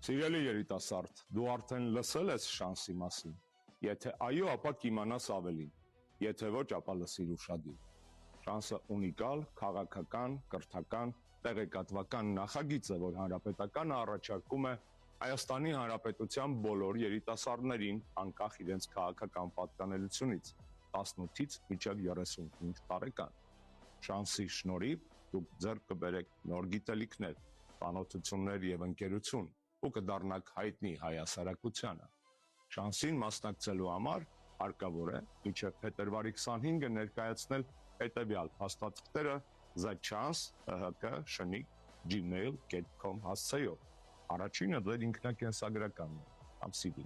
Սիրելի երիտասարդ, դու արդեն լսել ես շանսի մասին։ Եթե այո, ապա կիմանաս ավելին։ Եթե ոչ, ապա լսիր ուշադիր։ Շանսը ունիկալ, քաղաքական, կրթական, տեղեկատվական նախագիծ է, որ հանրապետականը առաջարկում է Հայաստանի Հանրապետության բոլոր երիտասարդներին, անկախ իրենց քաղաքական պատկանելությունից, 18-ից մինչև 35 տարեկան։ Շանսի շնորհիվ դուք ձեռք կբերեք նոր գիտելիքներ, ծանոթություններ եւ ընկերություն ու կդառնաք հայտնի հայ հասարակությանը։ Շանսին մասնակցելու համար հարկավոր է մինչև փետրվարի 25-ը ներկայացնել հետևյալ փաստաթղթերը thechance@gmail.com հասցեով։ Առաջինը ձեր ինքնակենսագրականն է, կամ CV։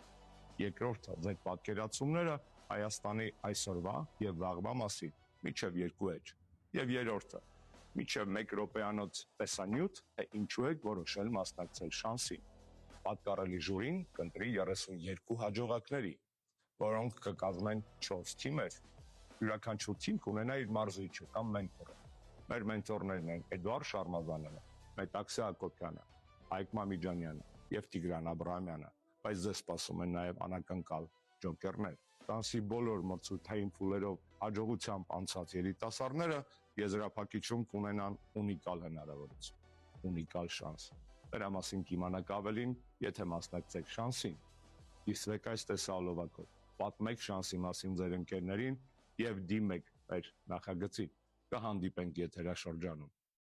Երկրորդը ձեր պատկերացումները Հայաստանի այսօրվա եւ վաղվա մասին, միջև 2 էջ։ Եվ երրորդը միջև 1 րոպեանոց տեսանյութ, թե ինչու եք որոշել մասնակցել շանսին։ Պատկառելի ժյուրին կընտրի 32 հաջողակների, որոնք կկազմեն 4 թիմեր։ Յուրաքանչյուր թիմ կունենա իր մարզիչը կամ մենթորը։ Մեր մենթորներն են Էդուարդ Շարմազանյանը, Մետաքսե Հակոբյանը, Հայկ Մամիջանյանը եւ Տիգրան Աբրահամյանը, բայց ձեզ սպասում են նաեւ անակնկալ ջոկերներ։ Շանսի բոլոր մրցութային փուլերով հաջողությամբ անցած երիտասարդները եզրափակիչում կունենան ունիկալ հնարավորություն, ունիկալ շանս։ Դրա մասին կիմանաք ավելին, եթե մասնակցեք շանսին։ Դիսվեք այս տեսահոլովակով, պատմեք շանսի մասին ձեր ընկերներին եւ դիմեք մեր նախագծին։ Կհանդիպենք եթերաշրջանում։